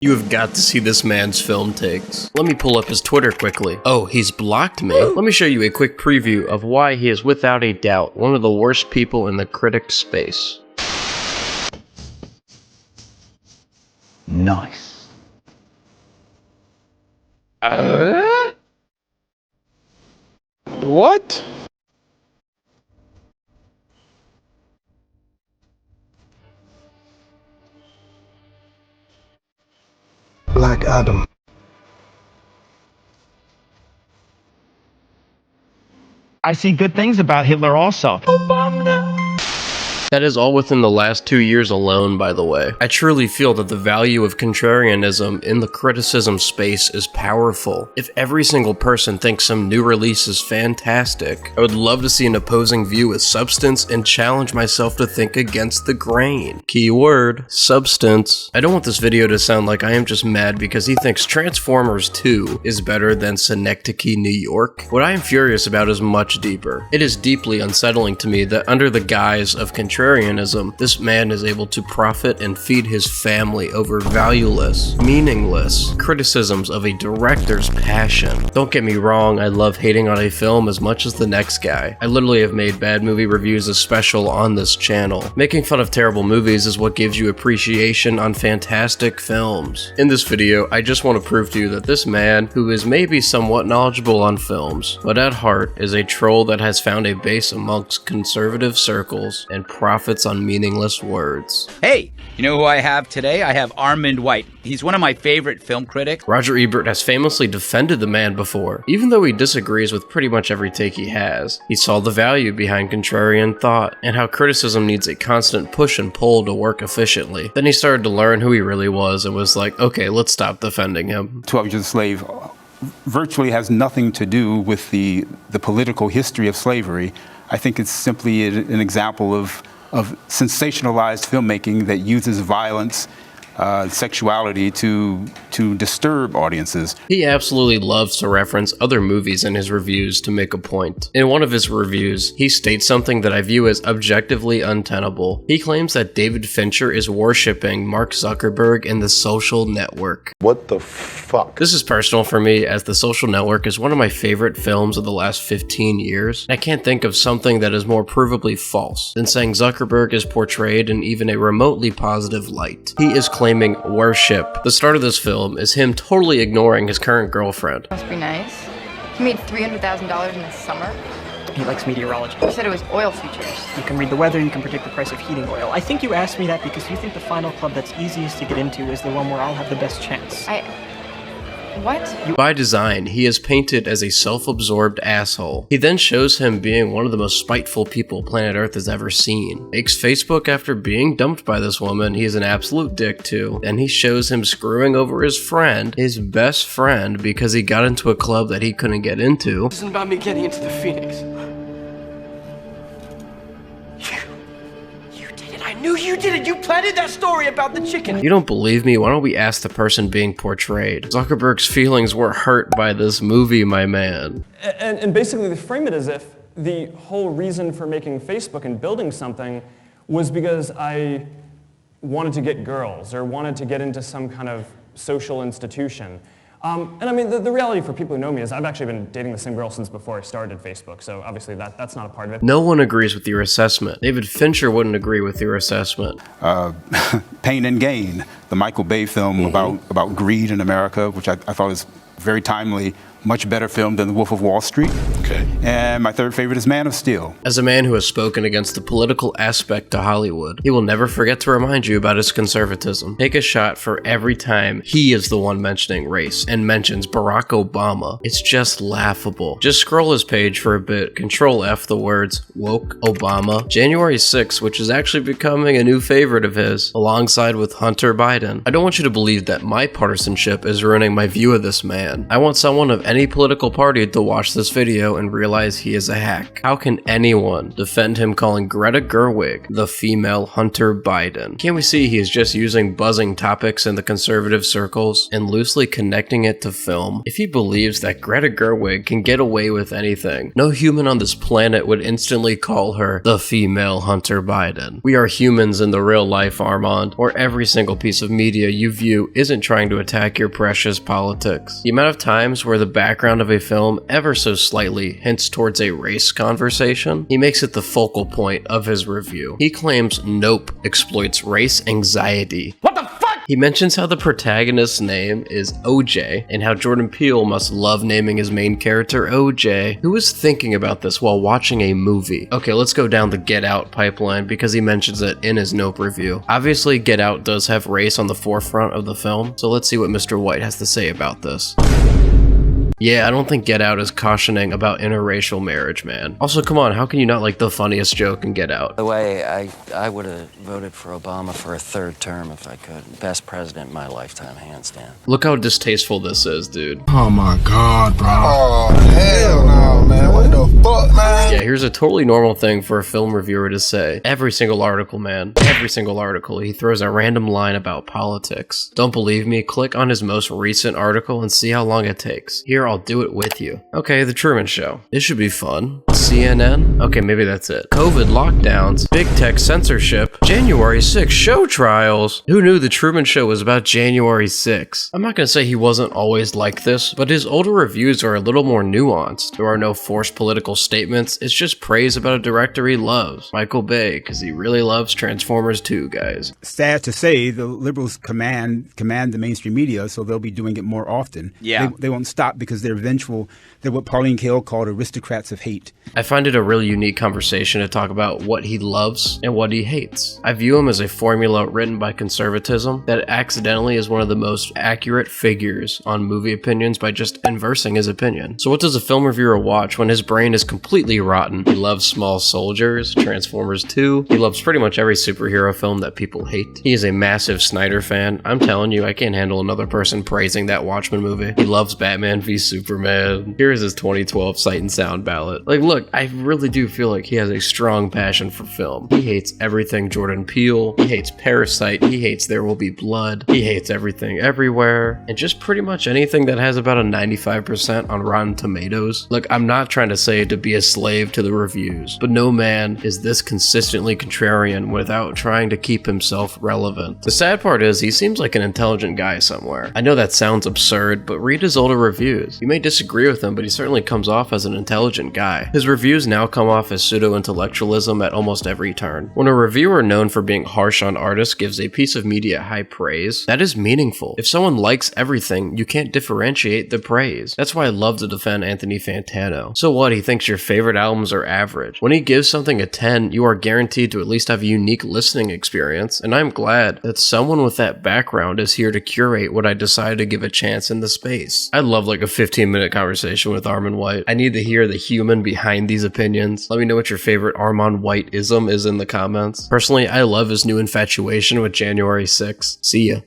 You have got to see this man's film takes. Let me pull up his Twitter quickly. Oh, he's blocked me. Let me show you a quick preview of why he is without a doubt one of the worst people in the critic space. Nice. What? Black Adam. I see good things about Hitler also. That is all within the last 2 years alone, by the way. I truly feel that the value of contrarianism in the criticism space is powerful. If every single person thinks some new release is fantastic, I would love to see an opposing view with substance and challenge myself to think against the grain. Keyword, substance. I don't want this video to sound like I am just mad because he thinks Transformers 2 is better than Synecdoche, New York. What I am furious about is much deeper. It is deeply unsettling to me that under the guise of contrarianism, this man is able to profit and feed his family over valueless, meaningless criticisms of a director's passion. Don't get me wrong, I love hating on a film as much as the next guy. I literally have made bad movie reviews a special on this channel. Making fun of terrible movies is what gives you appreciation on fantastic films. In this video, I just want to prove to you that this man, who is maybe somewhat knowledgeable on films, but at heart is a troll that has found a base amongst conservative circles and profits on meaningless words. Hey, you know who I have today? I have Armond White. He's one of my favorite film critics. Roger Ebert has famously defended the man before. Even though he disagrees with pretty much every take he has, he saw the value behind contrarian thought and how criticism needs a constant push and pull to work efficiently. Then he started to learn who he really was and was like, okay, let's stop defending him. 12 Years a Slave virtually has nothing to do with the political history of slavery. I think it's simply an example of sensationalized filmmaking that uses violence, sexuality to disturb audiences. He absolutely loves to reference other movies in his reviews to make a point. In one of his reviews, he states something that I view as objectively untenable. He claims that David Fincher is worshipping Mark Zuckerberg in The Social Network. What the fuck? This is personal for me, as The Social Network is one of my favorite films of the last 15 years. I can't think of something that is more provably false than saying Zuckerberg is portrayed in even a remotely positive light. He is claiming worship. The start of this film is him totally ignoring his current girlfriend. Must be nice. He made $300,000 in the summer. He likes meteorology. You said it was oil futures. You can read the weather, you can predict the price of heating oil. I think you asked me that because you think the final club that's easiest to get into is the one where I'll have the best chance. What? By design, he is painted as a self-absorbed asshole. He then shows him being one of the most spiteful people planet Earth has ever seen. Makes Facebook after being dumped by this woman he is an absolute dick to. Then he shows him screwing over his friend, his best friend, because he got into a club that he couldn't get into. This isn't about me getting into the Phoenix. I knew you did it! You planted that story about the chicken! You don't believe me? Why don't we ask the person being portrayed? Zuckerberg's feelings were hurt by this movie, my man. And basically they frame it as if the whole reason for making Facebook and building something was because I wanted to get girls or wanted to get into some kind of social institution. And I mean, the reality for people who know me is I've actually been dating the same girl since before I started Facebook, so obviously that's not a part of it. No one agrees with your assessment. David Fincher wouldn't agree with your assessment. Pain and Gain, the Michael Bay film about greed in America, which I thought was very timely, much better film than The Wolf of Wall Street. Okay. And my third favorite is Man of Steel. As a man who has spoken against the political aspect to Hollywood, he will never forget to remind you about his conservatism. Take a shot for every time he is the one mentioning race and mentions Barack Obama. It's just laughable. Just scroll his page for a bit, Control F the words woke Obama. January 6th, which is actually becoming a new favorite of his, alongside with Hunter Biden. I don't want you to believe that my partisanship is ruining my view of this man. I want someone of any political party to watch this video and realize he is a hack. How can anyone defend him calling Greta Gerwig the female Hunter Biden? Can't we see he is just using buzzing topics in the conservative circles and loosely connecting it to film? If he believes that Greta Gerwig can get away with anything, no human on this planet would instantly call her the female Hunter Biden. We are humans in the real life, Armond, or every single piece of media you view isn't trying to attack your precious politics. The amount of times where the background of a film ever so slightly hints towards a race conversation, he makes it the focal point of his review. He claims Nope exploits race anxiety. What the fuck? He mentions how the protagonist's name is OJ and how Jordan Peele must love naming his main character OJ. Who was thinking about this while watching a movie? Okay, let's go down the Get Out pipeline because he mentions it in his Nope review. Obviously, Get Out does have race on the forefront of the film, so let's see what Mr. White has to say about this. Yeah, I don't think Get Out is cautioning about interracial marriage, man. Also, come on, how can you not like the funniest joke in Get Out? By the way, I would have voted for Obama for a third term if I could. Best president in my lifetime, hands down. Look how distasteful this is, dude. Oh my god, bro. Oh, hell no, man. What the fuck, man? Yeah, here's a totally normal thing for a film reviewer to say. Every single article, man. Every single article, he throws a random line about politics. Don't believe me? Click on his most recent article and see how long it takes. Here, I'll do it with you. Okay, The Truman Show. This should be fun. CNN? Okay, maybe that's it. COVID lockdowns, big tech censorship, January 6 show trials. Who knew The Truman Show was about January 6? I'm not gonna say he wasn't always like this, but his older reviews are a little more nuanced. There are no forced political statements, it's just praise about a director he loves, Michael Bay, because he really loves Transformers 2, guys. Sad to say, the liberals command the mainstream media, so they'll be doing it more often. Yeah. They won't stop because they're vengeful. They're what Pauline Kael called aristocrats of hate. I find it a really unique conversation to talk about what he loves and what he hates. I view him as a formula written by conservatism that accidentally is one of the most accurate figures on movie opinions by just inversing his opinion. So what does a film reviewer watch when his brain is completely rotten? He loves Small Soldiers, Transformers 2. He loves pretty much every superhero film that people hate. He is a massive Snyder fan. I'm telling you, I can't handle another person praising that Watchmen movie. He loves Batman v Superman. Here's his 2012 Sight and Sound ballot. Like, look, I really do feel like he has a strong passion for film. He hates everything Jordan Peele. He hates Parasite. He hates There Will Be Blood. He hates Everything Everywhere. And just pretty much anything that has about a 95% on Rotten Tomatoes. Look, I'm not trying to say to be a slave to the reviews, but no man is this consistently contrarian without trying to keep himself relevant. The sad part is he seems like an intelligent guy somewhere. I know that sounds absurd, but read his older reviews. You may disagree with him, but he certainly comes off as an intelligent guy. His reviews now come off as pseudo-intellectualism at almost every turn. When a reviewer known for being harsh on artists gives a piece of media high praise, that is meaningful. If someone likes everything, you can't differentiate the praise. That's why I love to defend Anthony Fantano. So what, he thinks your favorite albums are average. When he gives something a 10, you are guaranteed to at least have a unique listening experience, and I'm glad that someone with that background is here to curate what I decided to give a chance in the space. I'd love like a 15-minute conversation with Armond White. I need to hear the human behind these opinions. Let me know what your favorite Armond White-ism is in the comments. Personally, I love his new infatuation with January 6. See ya.